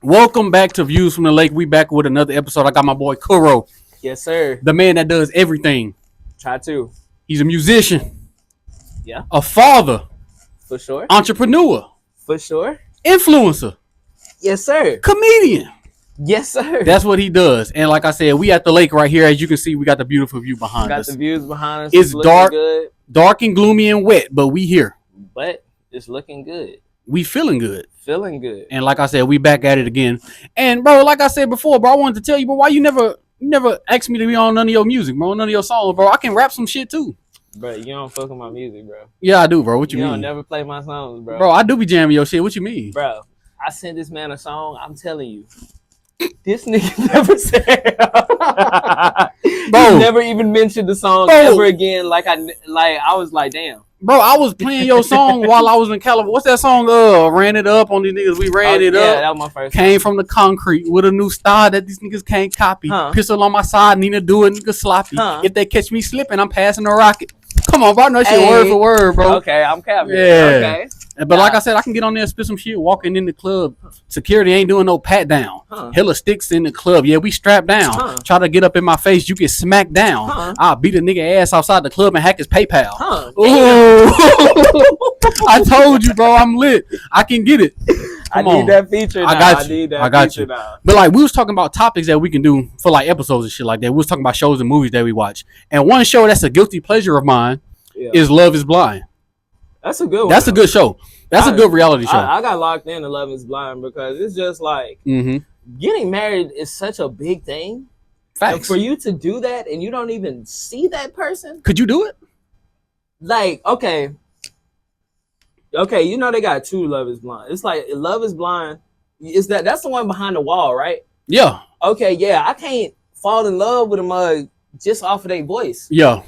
Welcome back to Views from the Lake. We back with another episode. I got my boy Kuro, Yes, sir. the man that does everything. Try to. He's a musician, Yeah, a father, for sure. entrepreneur, For sure. influencer, Yes, sir. comedian. Yes, sir. That's what he does. And like I said, we at the lake right here. As you can see, we got the beautiful view behind Got us. the views behind us. It's looking dark. good, Dark and gloomy and wet, but we here. but it's looking good. We feeling good. Feeling good. And like I said, we back at it again. And bro, like I said before, bro, I wanted to tell you, bro, why you never asked me to be on none of your music, bro, none of your songs, bro. I can rap some shit too. Bro, you don't fuck with my music, bro. Yeah, I do, bro. What you You mean? don't never play my songs, bro. Bro, I do be jamming your shit. What you mean? Bro, I sent this man a song. I'm telling you. This nigga never said. Bro. He never even mentioned the song Bro. ever again. I was like, damn. Bro, I was playing your song while I was in California. What's that song? Ran it up on these niggas. We ran it yeah, up. that was my first. Came from the concrete with a new style that these niggas can't copy. Pistol on my side, Nina do it, nigga sloppy. If they catch me slipping, I'm passing the rocket. Come on, bro. I know shit word for word, bro. Okay, I'm capping. Yeah. Okay. But like I said, I can get on there and spit some shit walking in the club. Security ain't doing no pat down. Hella sticks in the club. Yeah, we strapped down. Try to get up in my face, you get smacked down. I'll beat a nigga ass outside the club and hack his PayPal. Ooh. I told you, bro, I'm lit. I can get it. I need that feature now. I got you. Now. But like, we was talking about topics that we can do for like episodes and shit like that. We was talking about shows and movies that we watch. And one show that's a guilty pleasure of mine is Love is Blind. That's a good one. That's a good show. That's a good reality show. I got locked into Love is Blind because it's just like getting married is such a big thing. Facts. And for you to do that and you don't even see that person. Could you do it? Like, okay, you know they got two Love is Blind. It's like Love is Blind. That's the one behind the wall, right? Yeah. Okay, yeah. I can't fall in love with a mug just off of their voice. Yeah.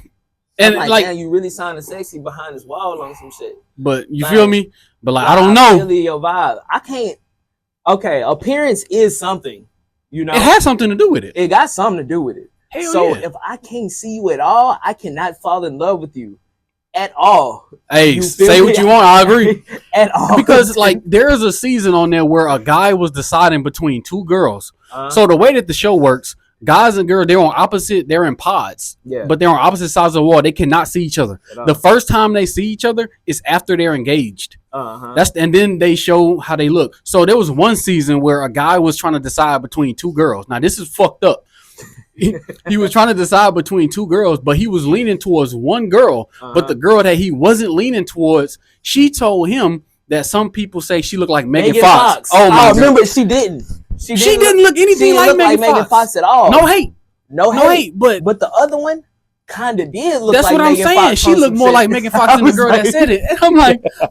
And I'm like, man, you really sounding sexy behind this wall on some shit. But you feel me? But like, I don't know. Really your vibe. I can't. Okay, appearance is something. You know, it has something to do with it. It got something to do with it. Hell so yeah. if I can't see you at all, I cannot fall in love with you at all. Hey, say what you want. I agree. At all. Because like there is a season on there where a guy was deciding between two girls. So the way that the show works, guys and girls, they're in pods. Yeah. But they're on opposite sides of the wall. They cannot see each other. The first time they see each other is after they're engaged. And then they show how they look. So there was one season where a guy was trying to decide between two girls. Now this is fucked up. He was trying to decide between two girls, but he was leaning towards one girl. But the girl that he wasn't leaning towards, she told him that some people say she looked like Megan Fox. Oh my God. Remember, she didn't. She didn't look anything like Megan Fox at all. No hate. No hate. But the other one kind of did look that's like what Megan I'm saying. Fox. She looked more like Megan Fox than the girl that said it. And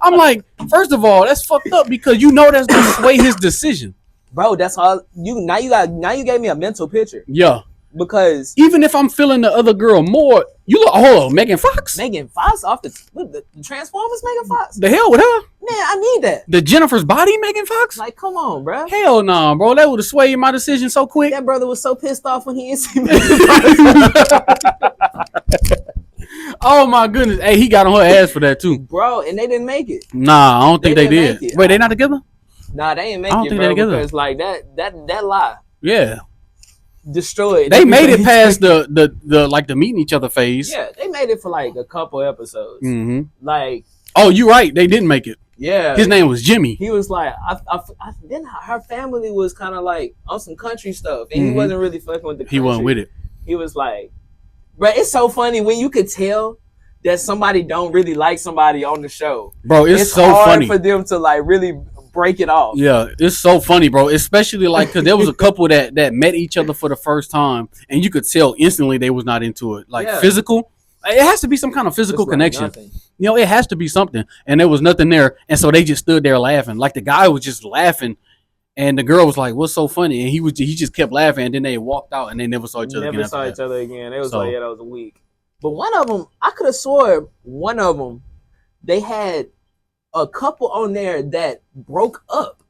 I'm like, first of all, that's fucked up because you know that's gonna sway his decision. Bro, that's all you gave me a mental picture. Yeah. Because even if I'm feeling the other girl more, you look Megan Fox? Megan Fox off the Transformers Megan Fox? The hell with her? Man, I need that. The Jennifer's Body Megan Fox? Like, come on, bro. Hell no, bro. That would have swayed my decision so quick. That brother was so pissed off when he didn't see Megan Fox. Oh my goodness. Hey, he got on her ass for that too. Bro, and they didn't make it. Nah, I don't think they did. Wait, they not together? Nah, they didn't make it, bro. Because like that lie. Yeah. Destroyed. They made it past the like the meeting each other phase. Yeah, they made it for like a couple episodes. Like, oh, you right. They didn't make it. Yeah, his name was Jimmy. He was like, then her family was kind of like on some country stuff, and he wasn't really fucking with the country. He wasn't with it. He was like, bro, it's so funny when you could tell that somebody don't really like somebody on the show. Bro, it's so hard funny for them to like really break it off. Yeah, it's so funny, bro. Especially like because there was a couple that met each other for the first time, and you could tell instantly they was not into it. Like physical, it has to be some kind of physical connection. You know, it has to be something, and there was nothing there, and so they just stood there laughing. Like the guy was just laughing, and the girl was like, "What's so funny?" And he just kept laughing, and then they walked out, and they never saw each other again. Never saw each other again. It was like, yeah, that was a week. But one of them, I could have swore one of them, they had a couple on there that broke up.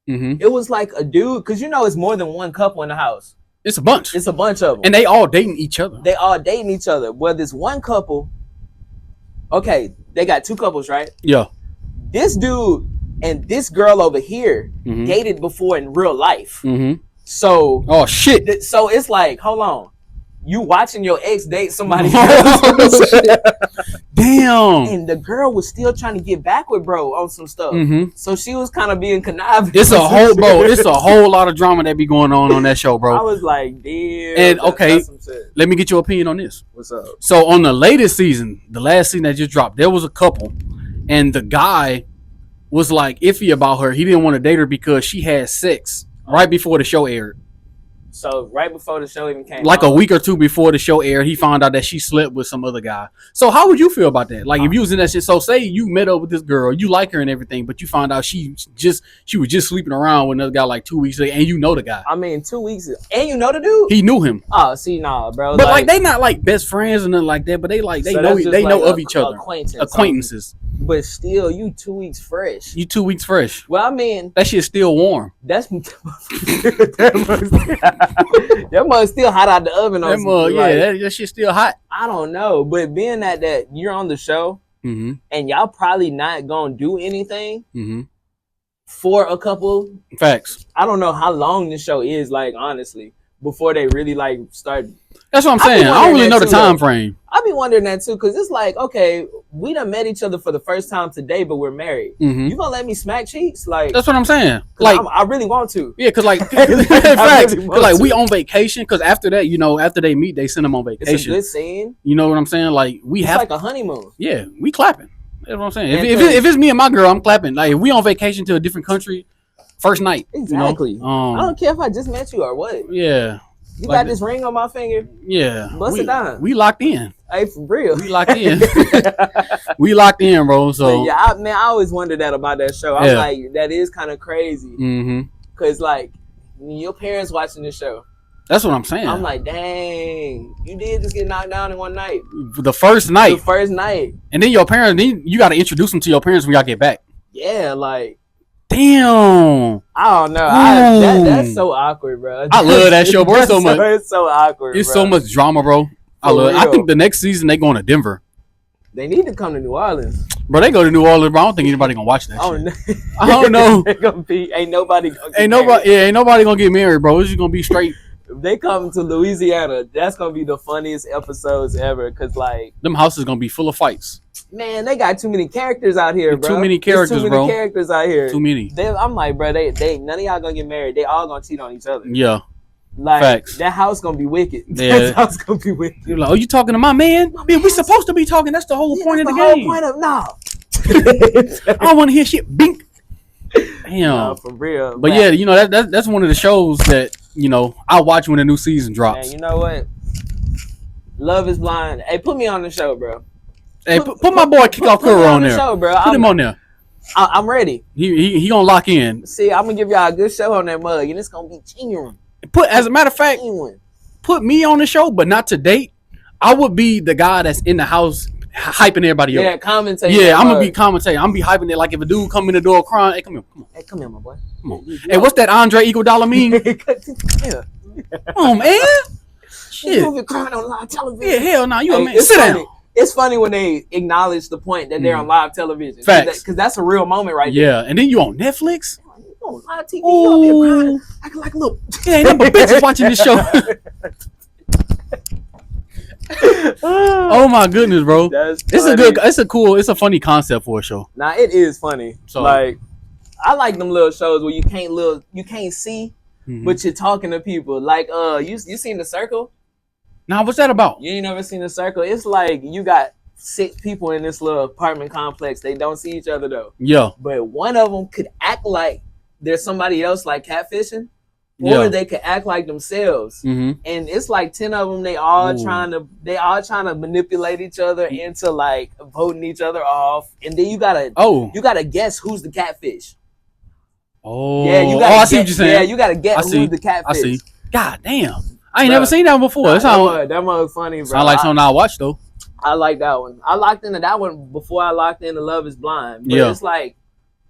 It was like a dude, because you know it's more than one couple in the house. It's a bunch. It's a bunch of them. And they all dating each other. They all dating each other. Well, this one couple, okay, they got two couples, right? Yeah. This dude and this girl over here dated before in real life. So oh shit. So it's like, hold on. You watching your ex date somebody else. Damn. And the girl was still trying to get back with bro on some stuff. So she was kind of being conniving. It's a whole lot of drama that be going on that show, bro. I was like, damn. And okay, let me get your opinion on this. What's up? So on the latest season, the last season that just dropped, there was a couple, and the guy was like iffy about her. He didn't want to date her because she had sex right before the show aired. So right before the show even came like a week or two before the show aired, he found out that she slept with some other guy. So how would you feel about that? Like if you was in that shit, so say you met up with this girl, you like her and everything, but you found out she was just sleeping around with another guy like 2 weeks later, and you know the guy. I mean, 2 weeks, and you know the dude? He knew him. Oh, see, nah, bro. But like they not like best friends or nothing like that, but they know of each other. Acquaintances. But still, you 2 weeks fresh. You 2 weeks fresh. Well, I mean, that shit's still warm. That mug's still hot out the oven. That mug, like, that shit's still hot. I don't know, but being that you're on the show and y'all probably not gonna do anything for a couple. Facts. I don't know how long the show is, like, honestly, before they really like start. That's what I'm saying. I don't really know the time frame. I be wondering that too, because it's like, okay, we done met each other for the first time today, but we're married. You gonna let me smack cheeks? Like, that's what I'm saying. Like, I really want to. Yeah, because like, facts, like we on vacation. Because after that, after they meet, they send them on vacation. It's a good scene. You know what I'm saying? Like it's like a honeymoon. Yeah, we clapping. That's what I'm saying. If it's me and my girl, I'm clapping. Like if we on vacation to a different country, first night. Exactly. I don't care if I just met you or what. Yeah. You got this ring on my finger? Yeah. Bust it down. We locked in. Hey, for real. We locked in. We locked in, bro. So but yeah, I always wondered that about that show. I'm like, that is kind of crazy. Cause like your parents watching this show. That's what I'm saying. I'm like, dang, you did just get knocked down in one night. The first night. And then your parents, you got to introduce them to your parents when y'all get back. Yeah, like. Damn. I don't know. That's so awkward, bro. I love that show, bro. It's so awkward. It's so much drama, bro. I love it. I think the next season they going to Denver. They need to come to New Orleans. Bro, they go to New Orleans, bro. I don't think anybody gonna watch that shit. No. I don't know. Ain't nobody gonna get married, bro. It's just gonna be straight. If they come to Louisiana, that's gonna be the funniest episodes ever. Cause like them houses gonna be full of fights. Man, they got too many characters out here, bro. Too many characters, bro. Too many characters out here. Too many. I'm like, bro, they none of y'all gonna get married. They all gonna cheat on each other. Yeah. Like, facts. That house gonna be wicked. Yeah. That house gonna be wicked. You're like, oh, you talking to my man? Man, we supposed to be talking. That's the whole point of the game. Point of no. I don't want to hear shit. Bink. Damn. No, for real. But yeah, that's one of the shows that I watch when a new season drops. Man, you know what? Love is Blind. Hey, put me on the show, bro. Hey, put my boy Kickoff Kuro on there. Show, bro. Put him on there. I'm ready. He gonna lock in. See, I'm gonna give y'all a good show on that mug, and it's gonna be genuine. As a matter of fact, put me on the show, but not to date. I would be the guy that's in the house hyping everybody up. Yeah, commentating. Yeah, I'm gonna be commentating. I'm gonna be hyping it. Like if a dude come in the door crying, hey, come here, come on. Hey, come here, my boy. Come on. Hey, what's that Andre Iguodala mean? Yeah. Come on, man. Shit. You crying on live television. Yeah, hell no. You a man. Sit down. It's funny when they acknowledge the point that they're on live television. Facts. Because that's a real moment right there. Yeah, and then you on Netflix. You on live TV. You up here crying. Acting like a little. Yeah, ain't nothing but bitches watching this show. Oh my goodness, bro. It's a funny concept for a show. Nah, it is funny. So like, I like them little shows where you can't see, but you're talking to people. Like, you seen The Circle? Nah, what's that about? You ain't never seen The Circle? It's like you got 6 people in this little apartment complex. They don't see each other though. Yeah. But one of them could act like there's somebody else, like catfishing, or they could act like themselves. And it's like 10 of them. They all trying to manipulate each other into like voting each other off. And then you gotta guess who's the catfish. Oh, yeah, I see what you're saying. Yeah, you gotta guess who's the catfish. I see. God damn. I ain't never seen that one before. That was funny, bro. Sound like something I watched though. I like that one. I locked into that one before I locked into Love is Blind. But it's like,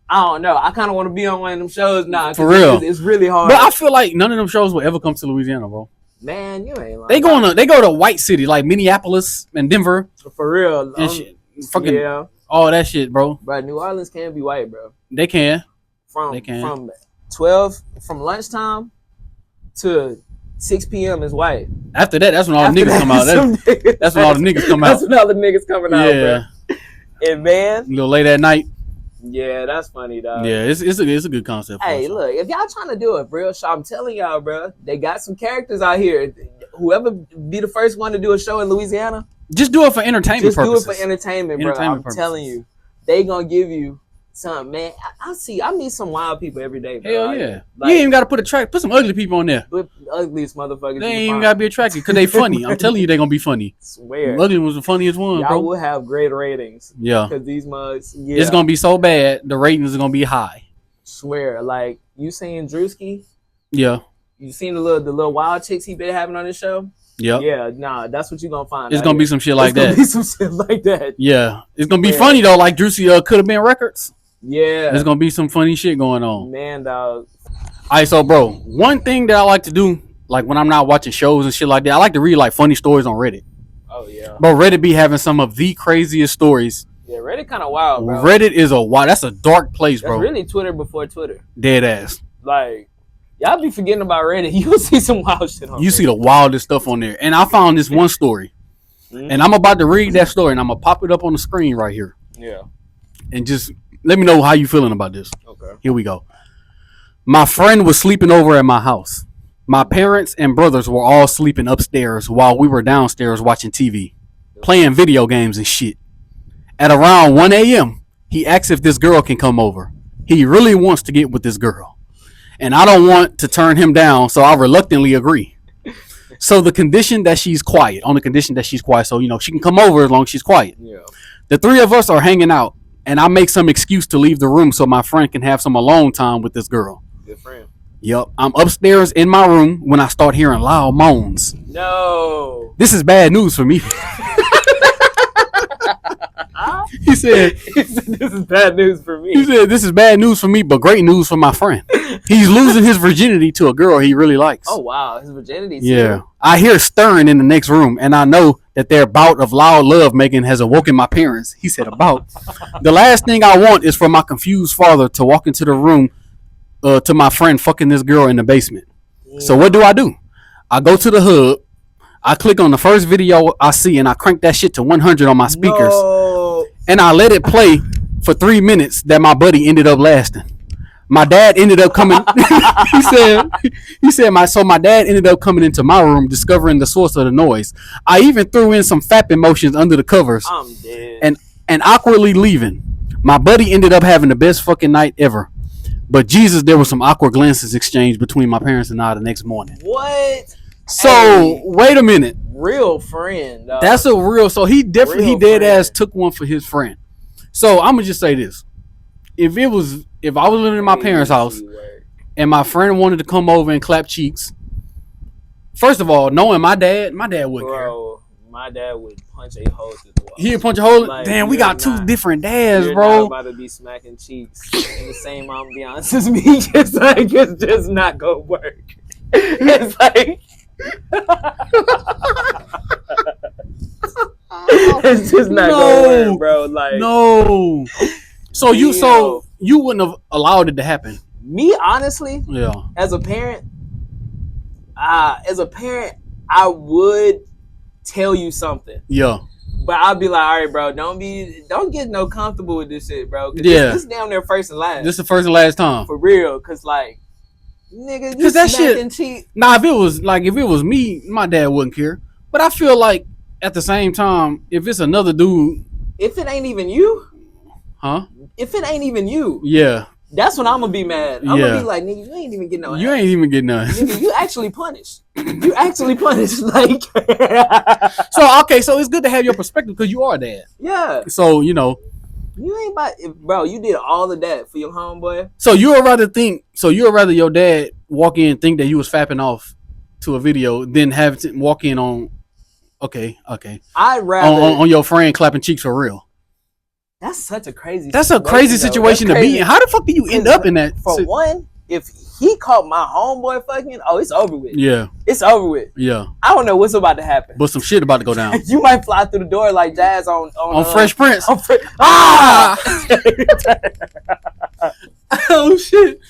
I don't know. I kind of want to be on one of them shows now. For real. It's really hard. But I feel like none of them shows will ever come to Louisiana, bro. Man, you ain't lying. They go to white city like Minneapolis and Denver. For real. And shit. Fucking all that shit, bro. Bro, New Orleans can be white, bro. They can. From 12 from lunchtime to 6 p.m. is white. After that, that's when all the niggas come out. That's when all the niggas come out. That's when all the niggas coming out, bro. And man, a little late at night. Yeah, that's funny, dog. Yeah, it's a good concept. Hey, look, if y'all trying to do a real show, I'm telling y'all, bro, they got some characters out here. Whoever be the first one to do a show in Louisiana, just do it for entertainment purposes. Do it for entertainment, bro. I'm telling you, they gonna give you something, man. I meet some wild people every day, bro. Hell yeah. Like, you ain't even got to put some ugly people on there. Put ugliest motherfuckers. They ain't even got to be attractive because they funny. I'm telling you, they going to be funny. Swear. Ugly was the funniest one, y'all bro. will have great ratings. Yeah. Because these mugs, it's going to be so bad, the ratings are going to be high. Swear. Like, you seen Drewski? Yeah. You seen the little wild chicks he been having on his show? Yep. Yeah, nah, that's what you're going to find. It's going to be some shit like that. It's going to be some shit like that. Yeah. It's going to be funny, though, like Drewski could have been records. Yeah. There's going to be some funny shit going on. Man, dog. All right, so, bro, one thing that I like to do, like when I'm not watching shows and shit like that, I like to read, like, funny stories on Reddit. Oh, yeah. Bro, Reddit be having some of the craziest stories. Yeah, Reddit kind of wild, bro. Reddit is that's a dark place, bro. That's really Twitter before Twitter. Dead ass. Like, y'all be forgetting about Reddit. You'll see some wild shit on You Reddit. See the wildest stuff on there. And I found this one story. And I'm about to read that story, and I'm going to pop it up on the screen right here. Yeah. And just let me know how you feeling about this. Okay. Here we go. My friend was sleeping over at my house. My parents and brothers were all sleeping upstairs while we were downstairs watching TV, playing video games and shit. At around 1 a.m., he asks if this girl can come over. He really wants to get with this girl. And I don't want to turn him down, so I reluctantly agree. So on the condition that she's quiet, so, she can come over as long as she's quiet. Yeah. The three of us are hanging out, and I make some excuse to leave the room so my friend can have some alone time with this girl. Good friend. Yep. I'm upstairs in my room when I start hearing loud moans. No. This is bad news for me. He said, this is bad news for me. He said, this is bad news for me, but great news for my friend. He's losing his virginity to a girl he really likes. Oh, wow. His virginity too. Yeah. I hear stirring in the next room, and I know that their bout of loud lovemaking has awoken my parents. He said about. The last thing I want is for my confused father to walk into the room to my friend fucking this girl in the basement. Yeah. So what do? I go to the hub. I click on the first video I see, and I crank that shit to 100 on my speakers. No. And I let it play for 3 minutes that my buddy ended up lasting. My dad ended up coming. My dad ended up coming into my room, discovering the source of the noise. I even threw in some fapping motions under the covers. I'm dead. And awkwardly leaving. My buddy ended up having the best fucking night ever. But Jesus, there were some awkward glances exchanged between my parents and I the next morning. What? So wait a minute. Real friend. Dog. That's a real. So he definitely dead ass took one for his friend. So I'm gonna just say this: if I was living in my parents' house and my friend wanted to come over and clap cheeks, first of all, knowing my dad wouldn't care. My dad would punch a hole through the wall. He'd punch a hole. Like, damn, we got two different dads, bro. Not about to be smacking cheeks in the same ambiance as me. It's just not gonna work. It's like. It's just not gonna work, bro. Like no. So you wouldn't have allowed it to happen. Me, honestly, yeah. As a parent, I would tell you something. Yeah. But I'd be like, all right, bro, don't get no comfortable with this shit, bro. Yeah. This damn near first and last. This is the first and last time. For real, cause like. Nigga, you that shit. Cheat. Nah, if it was me, my dad wouldn't care. But I feel like at the same time, if it's another dude, if it ain't even you, huh? If it ain't even you, yeah, that's when I'm gonna be mad. I'm gonna be like, nigga, you ain't even getting no. You ain't even getting none. Nigga, you actually punished. You actually punished. Like, so it's good to have your perspective because you are a dad. Yeah. So you ain't about, bro. You did all of that for your homeboy. So you'd rather your dad walk in and think that you was fapping off to a video than have to walk in on, okay. I'd rather on your friend clapping cheeks for real. That's such a crazy. That's a crazy situation to be in. How the fuck do you end up in that? For one, if he caught my homeboy fucking, oh, it's over with. Yeah. It's over with. Yeah. I don't know what's about to happen. But some shit about to go down. You might fly through the door like Jazz on Fresh Prince. Ah! Oh shit.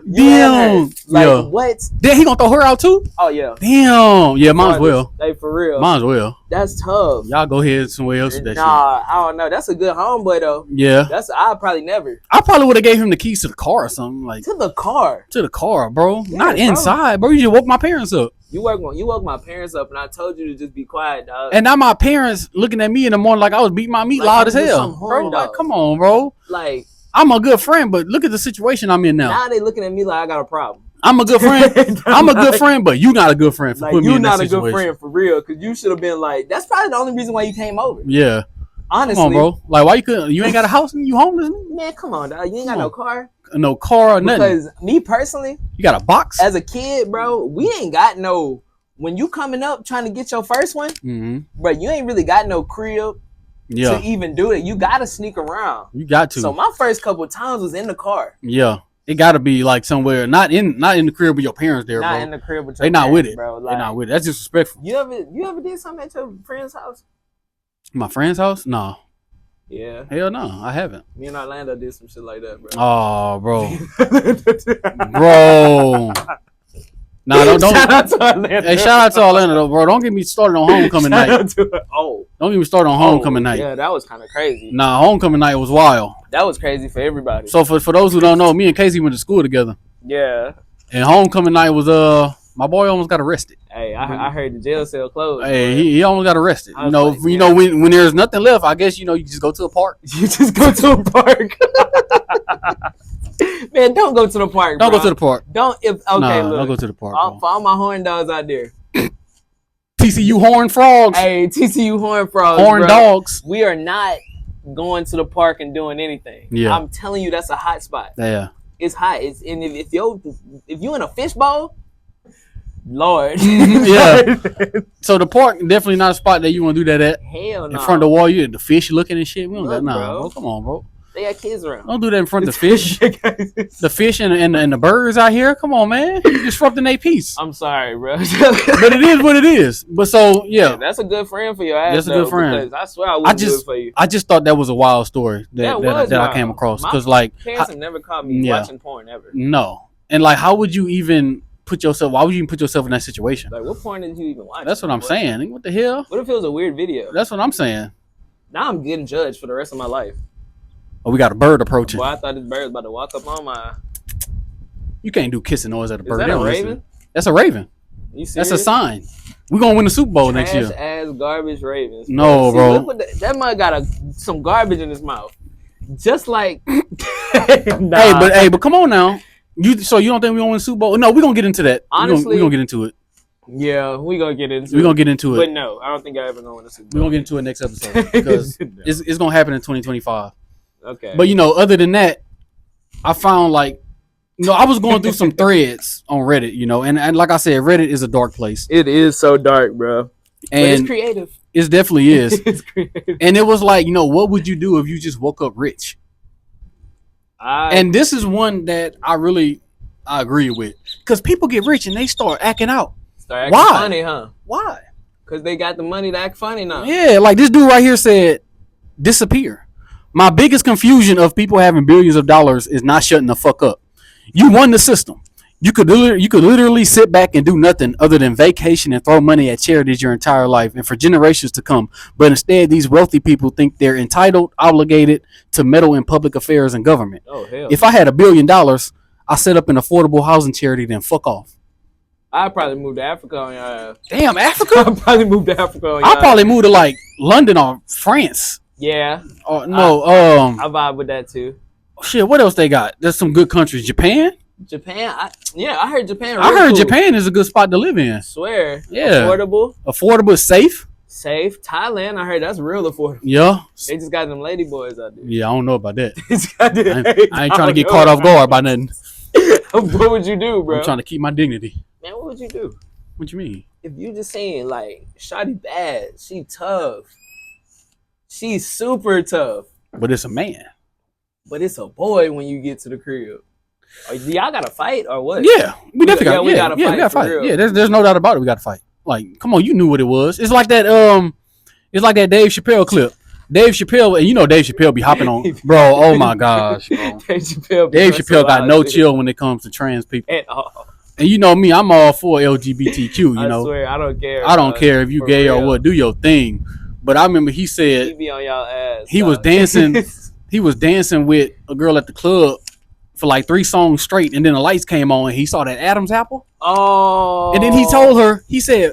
Damn. Like what? Then he gonna throw her out too? Oh yeah. Damn. Yeah, might as well. Hey, for real. Might as well. That's tough. Y'all go ahead somewhere else with that shit. Nah, I don't know. That's a good homeboy though. Yeah. I probably never. I probably would have gave him the keys to the car or something. Like to the car. To the car, bro. Yeah, not inside, bro. You just woke my parents up. You woke my parents up, and I told you to just be quiet, dog. And now my parents looking at me in the morning like I was beating my meat loud as hell. Bro, like, come on, bro. Like, I'm a good friend, but look at the situation I'm in now. Now they looking at me like I got a problem. I'm a good friend. I'm a good friend, but you not a good friend for putting me in that situation. You're not a good friend for real, because you should have been like, that's probably the only reason why you came over. Yeah. Honestly. Come on, bro. Like, why you couldn't? You ain't got a house and you homeless? Man, come on, dog. You ain't got no car. No car or nothing. Because me personally. You got a box? As a kid, bro, we ain't got no. When you coming up trying to get your first one, bro, you ain't really got no crib to even do it. You gotta sneak around. You got to. So my first couple of times was in the car. Yeah, it got to be like somewhere, not in the crib with your parents there, not bro. Not in the crib with your parents. They not with it, bro. Like, they not with it. That's disrespectful. You ever did something at your friend's house? My friend's house? No. Yeah. Hell no, I haven't. Me and Orlando did some shit like that, bro. Oh, bro. Bro. Nah, don't. Shout out to Orlando. Hey, shout out to Orlando, though, bro. Don't get me started on homecoming night. Don't get me started on homecoming night. Yeah, that was kind of crazy. Nah, homecoming night was wild. That was crazy for everybody. So for those who don't know, me and Casey went to school together. Yeah. And homecoming night was my boy almost got arrested. Hey, I heard the jail cell closed. Hey, he almost got arrested. You know, when there's nothing left, I guess you just go to a park. You just go to a park. Man, don't go to the park. Don't go to the park. Look. Don't go to the park. For all my horn dogs out there. TCU Horn Frogs. Hey, TCU Horn Frogs. Horn Dogs. We are not going to the park and doing anything. Yeah. I'm telling you, that's a hot spot. Yeah. It's hot. And if you in a fishbowl, Lord. Yeah. So the park definitely not a spot that you want to do that at. Hell no. In front of the wall, you the fish looking and shit. We don't got bro. Come on, bro. They got kids around. Don't do that in front of the fish. The fish and the birds out here. Come on, man. You're disrupting their peace. I'm sorry, bro. But it is what it is. But so, yeah. That's a good friend for your ass. That's a good friend. I swear I was good for you. I just thought that was a wild story that I came across. Because, like, parents have never caught me watching porn ever. No. And, like, how would you even why would you even put yourself in that situation? Like, what porn did you even watch? That's what I'm saying. What the hell? What if it was a weird video? That's what I'm saying. Now I'm getting judged for the rest of my life. Oh, we got a bird approaching. Boy, I thought this bird was about to walk up on my... You can't do kissing noise at a bird. Is that a raven? That's a raven. You serious? That's a sign. We're going to win the Super Bowl next year. Trash-ass garbage ravens. No, bro. That mug got some garbage in his mouth. Just like... Nah. Hey, but come on now. So you don't think we're going to win the Super Bowl? No, we're going to get into that. Honestly... We're going to get into it. Yeah, we're going to get into it. We're going to get into it. But no, I don't think I ever going to win the Super Bowl. We're going to get into it next episode. Because it's going to happen in 2025. Okay. But, other than that, I found I was going through some threads on Reddit, and like I said, Reddit is a dark place. It is so dark, bro. And but it's creative. It definitely is. It's creative. And it was like, what would you do if you just woke up rich? And this is one that I agree with. Because people get rich and they start acting out. Start acting funny, huh? Why? Because they got the money to act funny now. Yeah, like this dude right here said, disappear. My biggest confusion of people having billions of dollars is not shutting the fuck up. You won the system. You could literally sit back and do nothing other than vacation and throw money at charities your entire life and for generations to come. But instead, these wealthy people think they're entitled, obligated to meddle in public affairs and government. Oh, hell. If I had $1 billion, I set up an affordable housing charity, then fuck off. I'd probably move to Africa on your ass. Damn, Africa? I'd probably move to Africa on your I'd probably move to like London or France. Yeah. No. I vibe with that too. Shit, what else they got? There's some good countries. Japan? I heard Japan. I heard Japan is a good spot to live in. I swear. Yeah. Affordable is safe. Thailand, I heard that's real affordable. Yeah. They just got them lady boys out there. Yeah, I don't know about that. I ain't trying to get caught off guard by nothing. What would you do, bro? I'm trying to keep my dignity. Man, what would you do? What you mean? If you just saying like, shawty bad, she tough. She's super tough. But it's a man. But it's a boy when you get to the crib. Y'all got to fight or what? Yeah, we definitely got. We got to fight. We got to fight. Yeah, there's no doubt about it. We got to fight. Like, come on, you knew what it was. It's like that. It's like that Dave Chappelle clip. Dave Chappelle, and you know Dave Chappelle be hopping on, bro. Oh my gosh, bro. Dave Chappelle got no chill when it comes to trans people. And you know me, I'm all for LGBTQ. You know, I swear, I don't care. I don't care if you gay or what. Do your thing. But I remember he said he be on y'all ass. He was dancing. He was dancing with a girl at the club for like 3 songs straight, and then the lights came on, and he saw that Adam's apple. Oh. And then he told her, he said,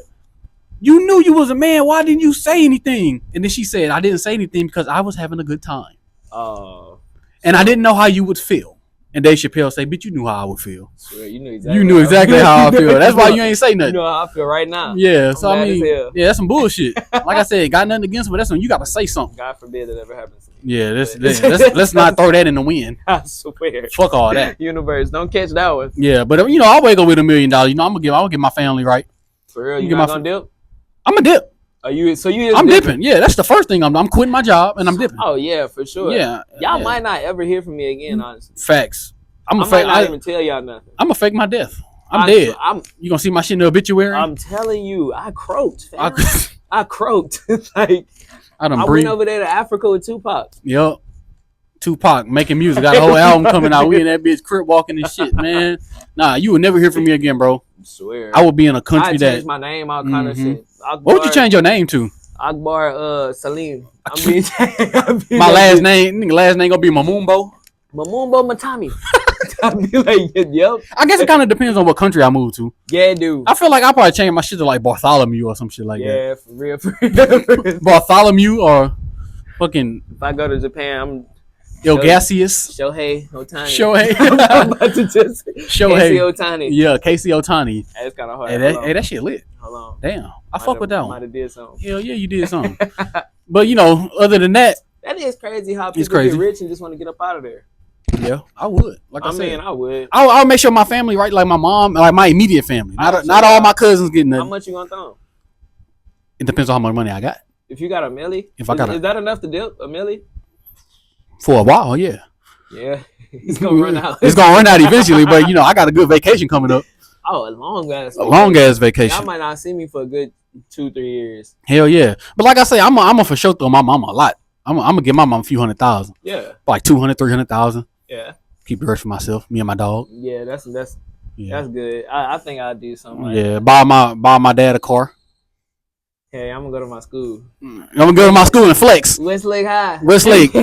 "You knew you was a man. Why didn't you say anything?" And then she said, "I didn't say anything because I was having a good time. Oh. And I didn't know how you would feel." And Dave Chappelle say, "Bitch, you knew how I would feel. Swear, you knew exactly how I feel. That's why you ain't say nothing. You know how I feel right now." Yeah, so I mean, yeah, that's some bullshit. Like I said, got nothing against him, but that's when you got to say something. God forbid that ever happens to me. Yeah, let's not throw that in the wind. I swear. Fuck all that. Universe, don't catch that one. Yeah, but you know, I'll wake up with $1 million. You know, I'm gonna get my family right. For real, you not gonna dip? I'm gonna dip. Are you? So you? I'm dipping. Yeah, that's the first thing. I'm quitting my job and I'm dipping. Oh yeah, for sure. Yeah, y'all might not ever hear from me again. Honestly, facts. I might not even tell y'all nothing. I'm gonna fake my death. I'm dead. You gonna see my shit in the obituary? I'm telling you, I croaked. I croaked. Like I went over there to Africa with Tupac. Yep. Tupac making music. Got a whole album coming out. We in that bitch crib walking and shit, man. Nah, you will never hear from me again, bro. I swear. I will be in a country that changed my name, all kind of shit. Akbar, what would you change your name to? Akbar Salim. My last name gonna be Mamumbo. Mamumbo Matami. I'd be like, yep. I guess it kind of depends on what country I move to. Yeah, dude. I feel like I'll probably change my shit to like Bartholomew or some shit like that. Yeah, for real. Bartholomew or fucking. If I go to Japan, I'm Ilgassius. Shohei Ohtani. Shohei. I'm about to just Shohei. Casey Ohtani. Yeah, Casey Ohtani. That's kind of hard. Hey, that shit lit. Hold on. Damn. I fuck with that one. Might have did something. Hell yeah, you did something. But you know, other than that. That is crazy how people get rich and just want to get up out of there. Yeah, I would. Like I said, I would. I'll make sure my family, right, like my mom, like my immediate family. Not all my cousins getting nothing. How much you gonna throw? It depends on how much money I got. If you got $1 million, is that enough to dip $1 million? For a while, yeah. Yeah, it's gonna run out. It's gonna run out eventually, but you know, I got a good vacation coming up. Oh, a long ass vacation. Y'all might not see me for a good 2-3 years. Hell yeah! But like I say, I'm a for sure throw my mama a lot. I'm gonna give my mom a few $100,000. Yeah, like 200, 300,000. Yeah. Keep the rest for myself, me and my dog. Yeah, that's good. I think I'll do something like that. Buy my dad a car. Hey, I'm gonna go to my school. I'm gonna go to my school and flex. Westlake High. Westlake.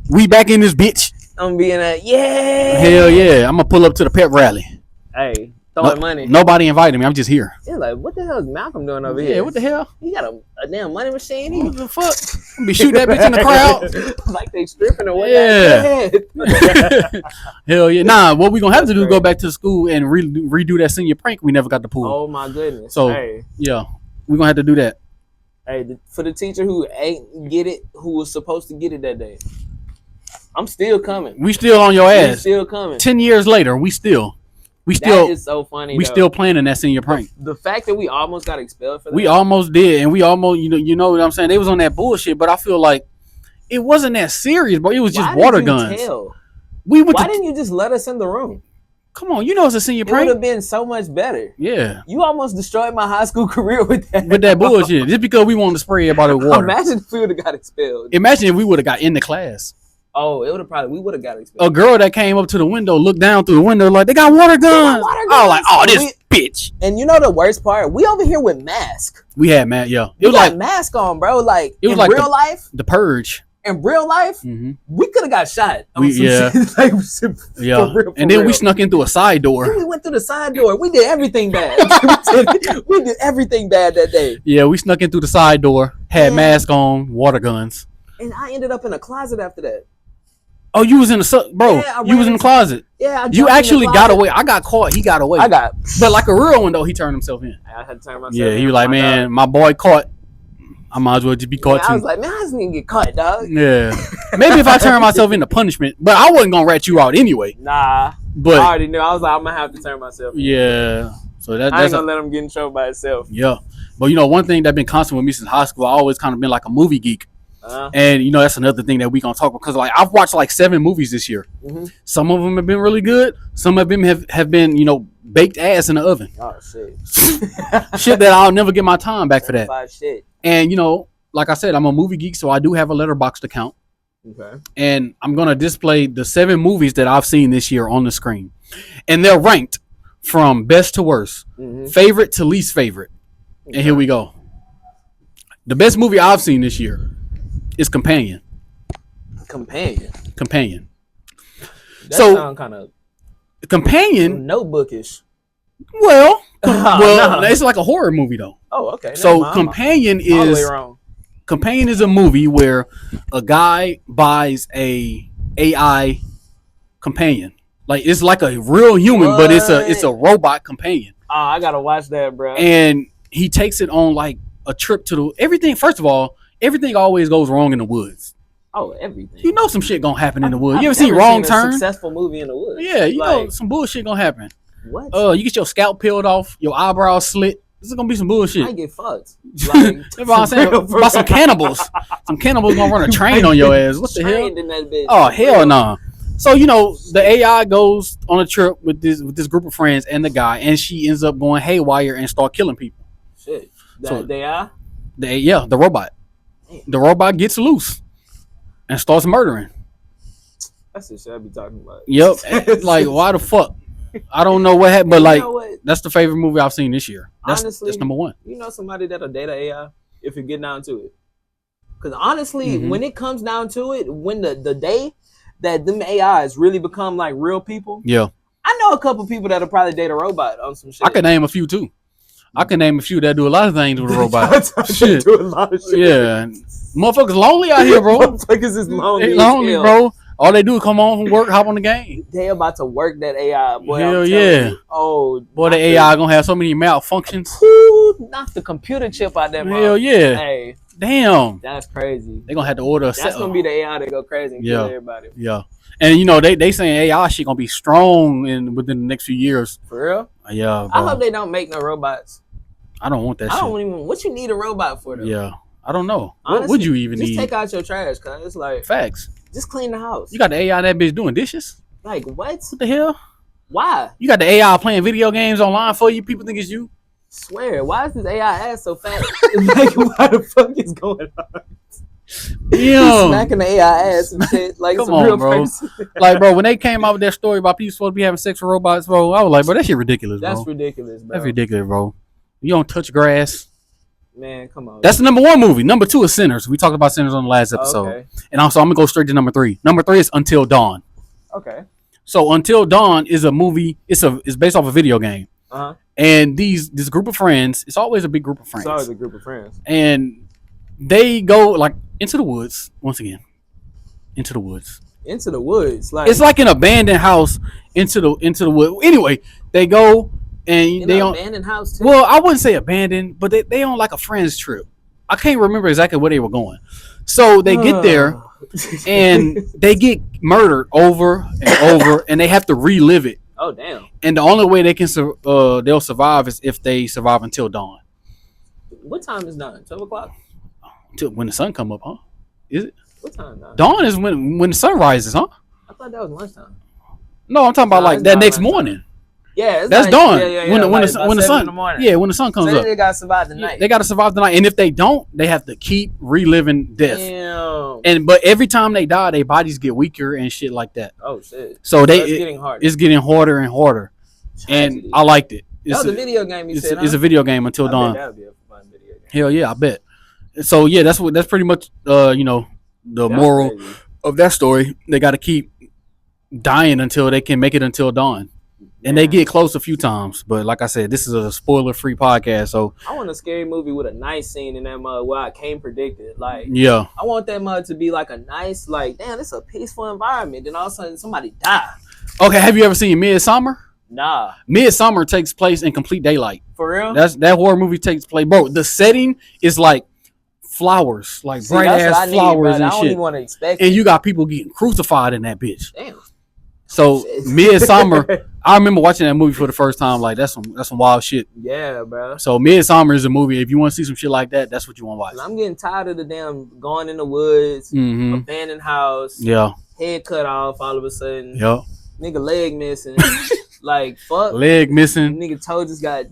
We back in this bitch. I'm gonna be in that. Yeah. Hell yeah. I'm gonna pull up to the pep rally. Hey, throwing money. Nobody invited me. I'm just here. Yeah, like, what the hell is Malcolm doing over here? Yeah, what the hell? He got a damn money machine. What the fuck? I'm gonna be shooting that bitch in the crowd. Like they stripping away. Yeah. Hell yeah. Nah, what we gonna have to do is go back to school and redo that senior prank we never got to pull. Oh my goodness. So, yeah, we're gonna have to do that. Hey, for the teacher who ain't get it, who was supposed to get it that day, I'm still coming. We still on your ass. We still coming. 10 years later, we still. That is so funny. We still planning that senior prank. The fact that we almost got expelled for that. We almost did, and we almost, you know what I'm saying? They was on that bullshit, but I feel like it wasn't that serious, bro. It was just water guns. Why didn't you just let us in the room? Come on, you know it's a senior prank. It would have been so much better. Yeah. You almost destroyed my high school career with that. With that bullshit. Just because we wanted to spray everybody with water. Imagine if we would have got expelled. Imagine if we would have got in the class. Oh, we would have got expelled. A girl that came up to the window, looked down through the window like, they got water guns. Oh, like, oh, this bitch. And you know the worst part? We over here with masks. We had mask, yeah. It was like mask on, bro. Like, it was in like real life. The Purge. In real life, we could have got shot. Yeah. Like, yeah. And then we snuck in through a side door. We went through the side door. We did everything bad. We did everything bad that day. Yeah, we snuck in through the side door, had mask on, water guns. And I ended up in a closet after that. Oh, you was in the bro. Yeah, you was in the closet. Yeah, you actually got away. I got caught. He got away. But like a real one though, he turned himself in. I had to turn myself. Yeah, he was like, man, my boy caught. I might as well just be caught too. I was like, man, I just need to get caught, dog. Yeah, maybe if I turn myself into punishment, but I wasn't gonna rat you out anyway. Nah, but I already knew. I was like, I'm gonna have to turn myself in. Yeah, so that's I ain't gonna let him get in trouble by himself. Yeah, but you know, one thing that been constant with me since high school, I always kind of been like a movie geek. And you know that's another thing that we gonna talk about because like I've watched like 7 movies this year. Some of them have been really good. Some of them have been baked ass in the oven. Oh shit! Shit that I'll never get my time back for that. Shit. And like I said, I'm a movie geek, so I do have a Letterboxd account. Okay. And I'm gonna display the 7 movies that I've seen this year on the screen, and they're ranked from best to worst, favorite to least favorite. And here we go. The best movie I've seen this year is Companion. Companion. That sound kind of Companion. Notebookish. Well, it's like a horror movie though. Oh, okay. So Companion is all the way wrong. Companion is a movie where a guy buys a AI companion. Like it's like a real human, but it's a robot companion. Oh, I gotta watch that, bro. And he takes it on like a trip to everything. First of all, everything always goes wrong in the woods. Oh, everything. You know some shit gonna happen in the woods. You ever seen Wrong Turn? Successful movie in the woods. Yeah, you know some bullshit gonna happen. What? You get your scalp peeled off, your eyebrows slit. This is gonna be some bullshit. I get fucked. Like, that's what I'm saying. About some cannibals. Some cannibals gonna run a train on your ass. What the hell? In that bitch. Oh hell no. Nah. So the AI goes on a trip with this group of friends and the guy, and she ends up going haywire and start killing people. Shit. The robot. Damn. The robot gets loose and starts murdering. That's the shit I be talking about. Yep. Like why the fuck? I don't know what happened, but like that's the favorite movie I've seen this year. Honestly, that's number 1. You know somebody that'll date an AI if you get down to it. Because honestly, when it comes down to it, when the day that them AIs really become like real people, I know a couple people that'll probably date a robot on some shit. I can name a few too. I can name a few that do a lot of things with a robot. Shit. Do a lot of shit. Yeah, motherfuckers lonely out here, bro. Motherfuckers is lonely. They lonely, bro. All they do is come home from work, hop on the game. They about to work that AI, boy. Hell yeah. You. Oh, boy, the AI gonna have so many malfunctions. Knock the computer chip out that. Hell yeah. Hey, damn. That's crazy. They gonna have to order. That's gonna be the AI that go crazy and kill everybody. Yeah. And they saying AI shit gonna be strong within the next few years. For real? Yeah. Bro. I hope they don't make no robots. I don't want that shit. I don't even. What you need a robot for though? Yeah. I don't know. Honestly, what would you even need? Just take out your trash, cause it's like facts. Just clean the house. You got the AI that bitch doing dishes? Like what? What the hell? Why? You got the AI playing video games online for you? People think it's you? Swear, why is this AI ass so fat? Like, what the fuck is going on? Yeah, smacking the AI ass and shit like come some real bro. person. Like, bro, when they came out with that story about people supposed to be having sex with robots, bro, I was like, bro, that shit ridiculous, bro. That's ridiculous, bro. That's ridiculous, bro. You don't touch grass. Man, come on. That's the number 1 movie. Number 2 is Sinners. We talked about Sinners on the last episode. Okay. And also, I'm going to go straight to number 3. Number 3 is Until Dawn. Okay. So, Until Dawn is a movie. It's based off a video game. Uh-huh. And this group of friends, it's always a big group of friends. It's always a group of friends. And they go, like, into the woods, once again. Into the woods. Into the woods? Like it's like an abandoned house into the wood. Anyway, they go... And they on abandoned house too? Well, I wouldn't say abandoned, but they on like a friend's trip. I can't remember exactly where they were going. So they get there and they get murdered over and over, and they have to relive it. Oh damn! And the only way they can they'll survive is if they survive until dawn. What time is dawn? 12:00? Till when the sun come up, huh? Is it? What time? Dawn is when the sun rises, huh? I thought that was lunchtime. No, I'm talking about like that next morning. Yeah, that's like, dawn. Yeah, when the sun, when the sun comes up, they gotta survive the night. They gotta survive the night, and if they don't, they have to keep reliving death. Damn. But every time they die, their bodies get weaker and shit like that. Oh shit! So it's getting harder and harder, and I liked it. That was a video game. You said it's a video game Until Dawn. That would be a fun video game. Hell yeah, I bet. So yeah, that's pretty much the moral of that story. They got to keep dying until they can make it until dawn. And they get close a few times, but like I said, this is a spoiler-free podcast, so I want a scary movie with a nice scene in that mud where I can't predict it. Like, yeah, I want that mud to be like a nice, like, damn, it's a peaceful environment. Then all of a sudden, somebody die. Okay, have you ever seen Midsommar? Nah. Midsommar takes place in complete daylight. For real? That horror movie takes place, bro. The setting is like flowers, like bright ass flowers and I don't shit. even want to expect. And you got people getting crucified in that bitch. Damn. So Midsummer, I remember watching that movie for the first time. Like that's some wild shit. Yeah, bro. So Midsummer is a movie. If you want to see some shit like that, that's what you want to watch. I'm getting tired of the damn going in the woods, abandoned house, head cut off all of a sudden, nigga leg missing, like fuck, leg missing, nigga toe just got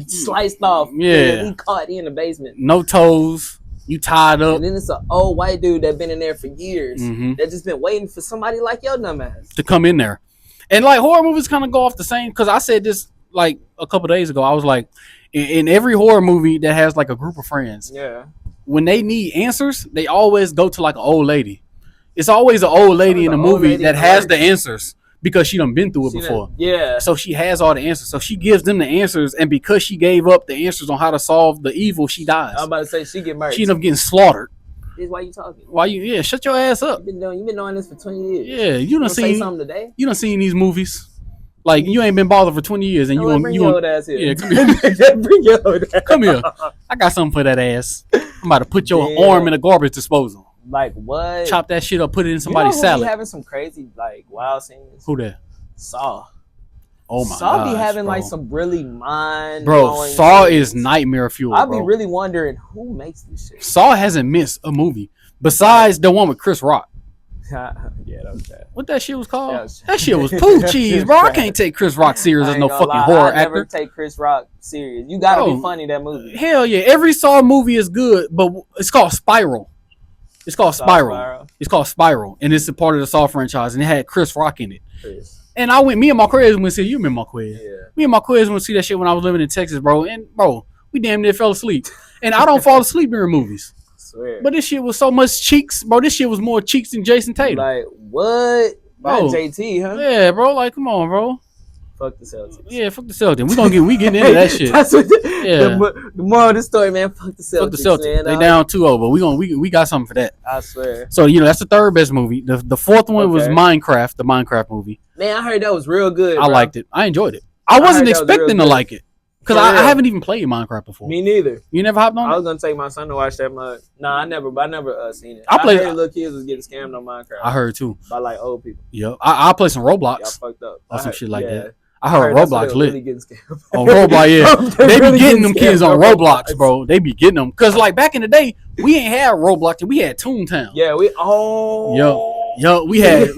sliced off. Yeah, he caught in the basement, no toes. You tied up. And then it's an old white dude that been in there for years. That just been waiting for somebody like your dumb ass to come in there. And like horror movies kind of go off the same, because I said this like a couple days ago. I was like, in every horror movie that has like a group of friends, when they need answers, they always go to like an old lady. It's always an old lady in the movie that has the answers, because she done been through it before. So she has all the answers. So she gives them the answers, and because she gave up the answers on how to solve the evil, she dies. I'm about to say she get murdered. She end up getting slaughtered. Why you talking? Shut your ass up. You've been doing this for 20 years. Yeah, you done seen something today. You done seen these movies. Like you ain't been bothered for 20 years, and bring your old ass here. Yeah, come here. Bring your old ass. Come here. I got something for that ass. I'm about to put your arm in a garbage disposal. Like what? Chop that shit up, put it in somebody's salad. Be having some crazy like wild scenes. Who that? Saw. Oh my god. Saw be having like some really mind. Bro, Saw is nightmare fuel. I'll be really wondering who makes this shit. Saw hasn't missed a movie besides the one with Chris Rock. Yeah, that was bad. What that shit was called? That shit was poo cheese, bro. I can't take Chris Rock serious as no fucking horror actor. I never take Chris Rock serious. You gotta be funny that movie. Hell yeah, every Saw movie is good, but it's called Spiral. It's called Spiral. It's called Spiral, and it's a part of the Saw franchise, and it had Chris Rock in it. And me and my quiz went to see. You remember my quiz? Yeah. Me and my quiz went to see that shit when I was living in Texas, bro. And bro, we damn near fell asleep. And I don't fall asleep during movies. Swear. But this shit was so much cheeks, bro. This shit was more cheeks than Jason Tatum. Like what? Bro, JT, huh? Yeah, bro. Like, come on, bro. Fuck the Celtics. Yeah, fuck the Celtics. We getting into that shit. That's what the moral of the story, man. Fuck the Celtics. Fuck the Celtics. Man. They down 2-0, but we got something for that. I swear. So that's the third best movie. The fourth one was Minecraft, the Minecraft movie. Man, I heard that was real good. I liked it. I enjoyed it. I wasn't expecting to like it, because I haven't even played Minecraft before. Me neither. You never hopped on it? I was gonna take my son to watch that mug. Nah, I never seen it. I heard little kids was getting scammed on Minecraft. I heard too. By like old people. Yep. I play some Roblox. Y'all fucked up. Or some shit like that. I heard Roblox lit. Really scammed. On Roblox, yeah. They be getting them kids on Roblox, bro. They be getting them. Because like back in the day, we ain't had Roblox. We had Toontown. Yeah, Yo, we had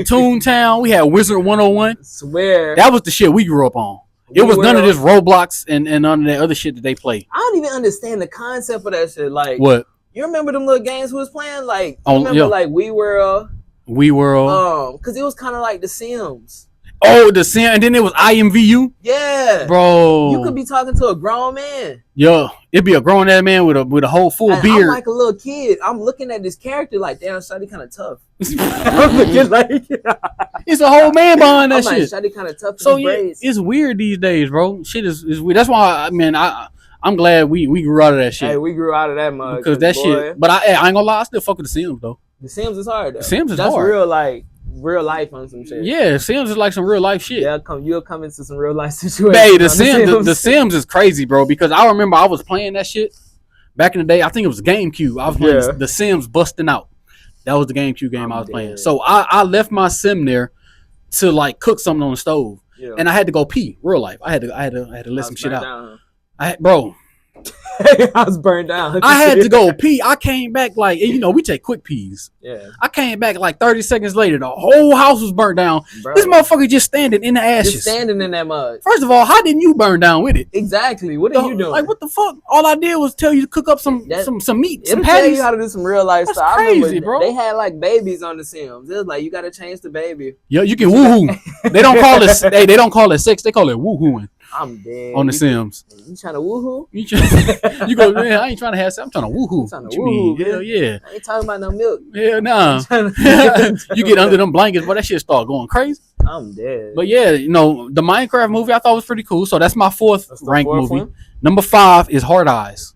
Toontown. We had Wizard 101. Swear. That was the shit we grew up on. It was none of this Roblox and none of that other shit that they play. I don't even understand the concept of that shit. Like, what? You remember them little games we was playing? Like, like WeWorld? Because it was kind of like The Sims. Oh, The Sims, and then it was IMVU. Yeah, bro. You could be talking to a grown man. Yo, it'd be a grown ass man with a whole full beard. I'm like a little kid. I'm looking at this character like, damn, Shawty kind of tough. I'm looking like it's a whole man behind that shit. Shawty kind of tough. So yeah, it's weird these days, bro. Shit is weird. That's why I'm glad we grew out of that shit. Hey, we grew out of that mug. Because that shit. But I ain't gonna lie, I still fuck with The Sims though. The Sims is hard though. The Sims is hard. That's real real life on some shit. Yeah, Sims is like some real life shit. Yeah, you'll come into some real life situations. Hey, the Sims is crazy, bro. Because I remember I was playing that shit back in the day. I think it was GameCube. I was playing The Sims Busting Out. That was the GameCube game I was playing. So I left my Sim there to like cook something on the stove, and I had to go pee. Real life. I had to let some shit out. Bro. I was burned down. I had to go pee. I came back like, we take quick pees. Yeah. I came back like 30 seconds later. The whole house was burnt down. Bro. This motherfucker just standing in the ashes. Just standing in that mud. First of all, how didn't you burn down with it? Exactly. What are you doing? Like, what the fuck? All I did was tell you to cook up some meat, some patties. It'll tell you how to do some real life stuff. Crazy, bro. They had like babies on The Sims. It was like, you got to change the baby. Yeah, you can woohoo. They don't call it. They don't call it sex. They call it woohooing. I'm dead. On The Sims. You trying to woohoo? You go, man, I ain't trying to have sex. I'm trying to woohoo. What you mean? Hell yeah. I ain't talking about no milk. Hell nah. You get under them blankets, but that shit start going crazy. I'm dead. But yeah, the Minecraft movie I thought was pretty cool. So that's my fourth ranked movie. One? Number 5 is Hard Eyes.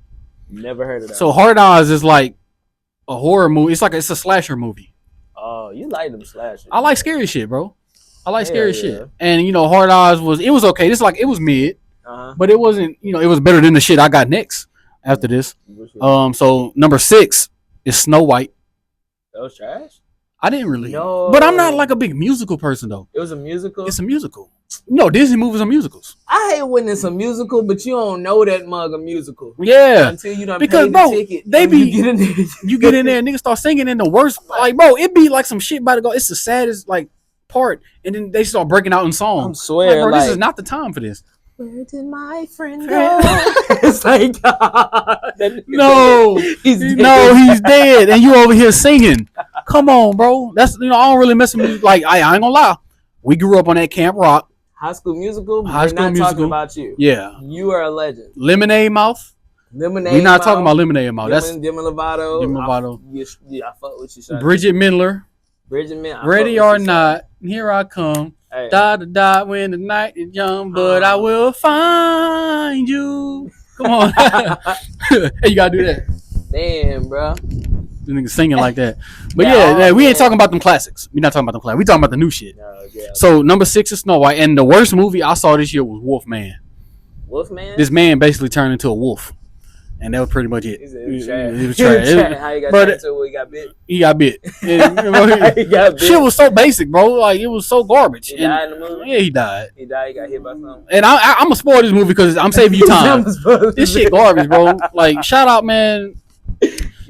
Never heard of that. So Hard Eyes is like a horror movie. It's a slasher movie. Oh, you like them slashers. I like scary shit, bro. I like scary shit. And Hard Eyes was okay. It was mid. But it wasn't, it was better than the shit I got next after this. So number 6 is Snow White. That was trash? I didn't really. No. But I'm not like a big musical person though. It was a musical? It's a musical. No, Disney movies are musicals. I hate when it's a musical, but you don't know that mug a musical. Yeah. Until you done paid the ticket. They be you get in there and niggas start singing in the worst, like, bro, it be like some shit about to go. It's the saddest like part, and then they start breaking out in songs. I swear, like, bro, this is not the time for this. Where did my friend go? It's like, no, he's dead, and you over here singing. Come on, bro. That's I don't really mess with me. Like I ain't gonna lie, we grew up on that Camp Rock, High School Musical. We're not talking about you. Yeah, you are a legend. Lemonade Mouth. We're not talking about Lemonade Mouth. That's Demi Lovato. Yeah, I fuck with you. Bridget Mendler. Ready or not, here I come. Hey. Da da da when the night is young, but I will find you. Come on. Hey, you gotta do that. Damn, bro. The nigga singing like that. But yeah, we ain't talking about them classics. We not talking about them classics. We talking about the new shit. So number 6 is Snow White, and the worst movie I saw this year was Wolfman. Wolfman? This man basically turned into a wolf. And that was pretty much it. It was trash. How you got turned into he got bit? He got bit. He got bit. Shit was so basic, bro. Like, it was so garbage. He died in the movie? Yeah, he died. He died. He got hit by something. And I'm going to spoil this movie because I'm saving you time. This shit garbage, bro. Like, shout out, man.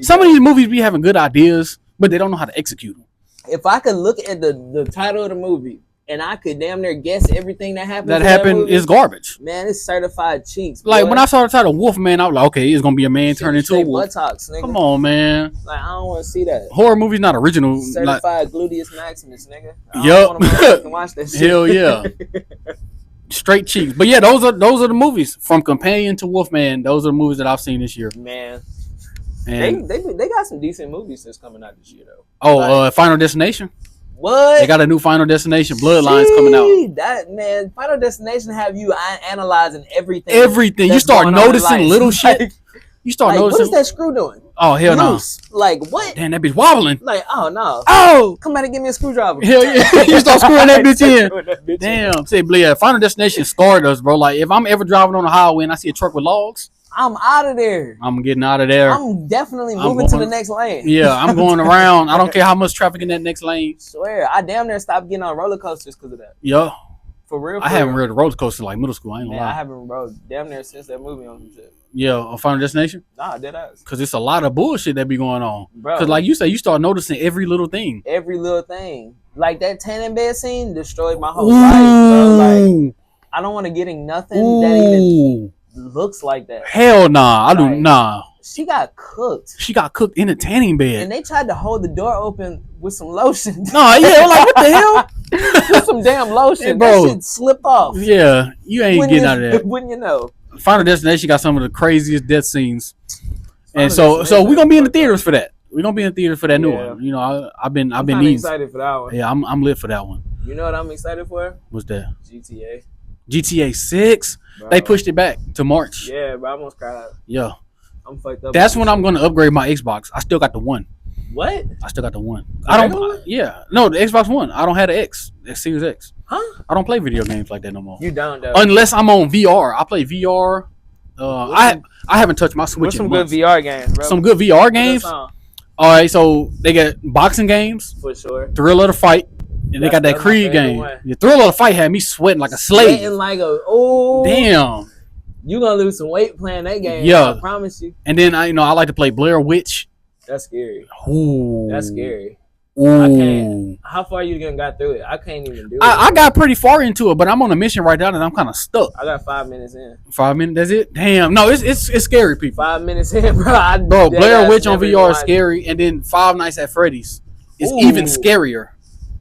Some of these movies be having good ideas, but they don't know how to execute them. If I could look at the title of the movie, and I could damn near guess everything that happened is garbage. Man, it's certified cheats. Like, when I saw the title Wolfman, I was like, okay, it's gonna be a man turned into a wolf. Buttocks, nigga. Come on, man. Like, I don't want to see that. Horror movies not original. Certified gluteus maximus, nigga. Yup. Watch that shit. Hell yeah. Straight cheeks. But yeah, those are the movies. From Companion to Wolfman, those are the movies that I've seen this year. Man. And they got some decent movies that's coming out this year though. Oh, Final Destination. What? They got a new Final Destination. Bloodlines coming out. That man, Final Destination have you analyzing everything. Everything. You start noticing little shit. You start noticing. What is that screw doing? Oh hell no! Like what? Damn, that bitch wobbling. Like oh no! Oh, come out and give me a screwdriver. Hell yeah! You start screwing that bitch in. Damn, say Blair. Final Destination scarred us, bro. Like if I'm ever driving on the highway and I see a truck with logs, I'm out of there. I'm getting out of there. I'm definitely moving to the next lane. Yeah, I'm going around. I don't care how much traffic in that next lane. Swear, I damn near stopped getting on roller coasters because of that. Yeah. For real. I haven't rode a roller coaster like middle school. I ain't gonna lie. I haven't rode damn near since that movie on some shit. Yeah, on Final Destination? Nah, dead ass. Because it's a lot of bullshit that be going on. Bro. Because like you say, you start noticing every little thing. Every little thing. Like that tanning bed scene destroyed my whole life, bro. Like, I don't want to get in nothing that even looks like that. Hell nah. I do nah. She got cooked. She got cooked in a tanning bed. And they tried to hold the door open with some lotion. Nah, yeah, like what the hell? With some damn lotion. Hey, bro. That shit slip off. Yeah, you ain't getting out of that. Wouldn't you know? Final Destination got some of the craziest death scenes. And so we're gonna be in the theaters for that. We're gonna be in the theaters for that new one. You know, I've been excited for that one. Yeah, I'm lit for that one. You know what I'm excited for? What's that? GTA 6. Bro. They pushed it back to March. Yeah, but I almost cried. Yeah. I'm fucked up. That's when I'm gonna upgrade my Xbox. I still got the one. What? I still got the one. Yeah. No, the Xbox One. I don't have the X. The Series X. Huh? I don't play video games like that no more. You don't though. Unless I'm on VR. I play VR. I haven't touched my Switch. What's some good VR games, bro? Some good VR games. All right, so they got boxing games. For sure. Thrill of the Fight. And they got that Creed game. The Thrill of the Fight had me sweating like a slave. Sweating like a damn. You gonna lose some weight playing that game. Yeah. I promise you. And then I like to play Blair Witch. That's scary. Ooh. That's scary. Ooh. I can't. How far you gonna got through it? I can't even do it. I got pretty far into it, but I'm on a mission right now and I'm kind of stuck. I got 5 minutes in. 5 minutes? That's it? Damn. No, it's scary, people. 5 minutes in, bro. Bro, Blair Witch on VR is scary, and then Five Nights at Freddy's is even scarier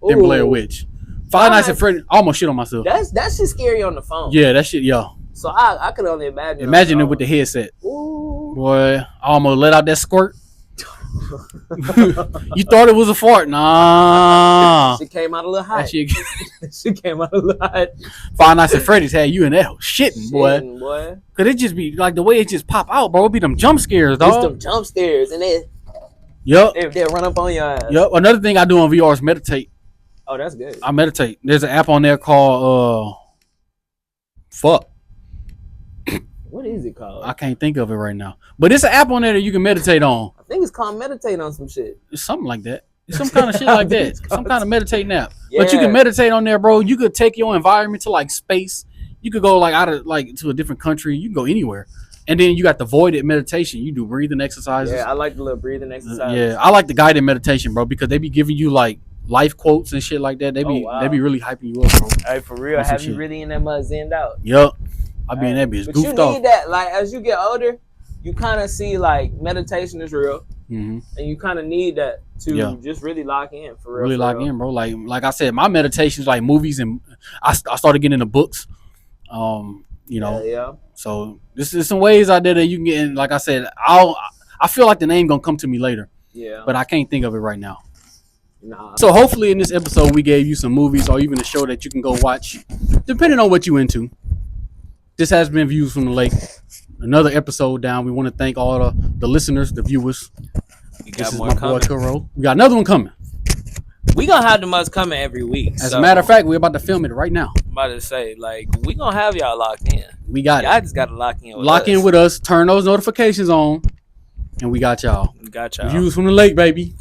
than Blair Witch. Five Nights at Freddy's, I almost shit on myself. That's just scary on the phone. Yeah, that shit, yo. So I could only imagine. Imagine it with the headset. Ooh. Boy, I almost let out that squirt. You thought it was a fart? Nah. She came out a little hot. She came out a little hot. Five Nights at Freddy's had you in that shitting, boy. Cause it just be like the way it just pop out, bro. It be them jump scares, dog. It's them jump scares, and they'll run up on your ass. Yep. Another thing I do on VR is meditate. Oh, that's good. I meditate. There's an app on there called fuck. What is it called? I can't think of it right now. But it's an app on there that you can meditate on. I think it's called Meditate on some shit. It's something like that. Some kind of shit like that. Some kind of meditating app. Yeah. But you can meditate on there, bro. You could take your environment to like space. You could go like out of like to a different country. You can go anywhere. And then you got the voided meditation. You do breathing exercises. Yeah, I like the little breathing exercises. Yeah, I like the guided meditation, bro, because they be giving you like life quotes and shit like that. They be really hyping you up, bro. Hey, for real, have you really in that mud zenned out? Yup. I be in that bitch goofed off. But you need that, like, as you get older, you kind of see like meditation is real, and you kind of need that to just really lock in for real. Really lock in, bro. Like I said, my meditations like movies, and I started getting into books. You know, so this is some ways out there that you can get in. Like I said, I feel like the name gonna come to me later. Yeah, but I can't think of it right now. Nah. So hopefully in this episode we gave you some movies or even a show that you can go watch, depending on what you into. This has been Views from the Lake. Another episode down. We want to thank all the listeners, the viewers. This is my boy Kuro. We got another one coming. We gonna have the much coming every week. As a matter of fact, we're about to film it right now. I'm about to say, like, we gonna have y'all locked in. We got y'all just gotta lock in with us. Lock in with us. Turn those notifications on. And we got y'all. We got y'all. Views from the Lake, baby.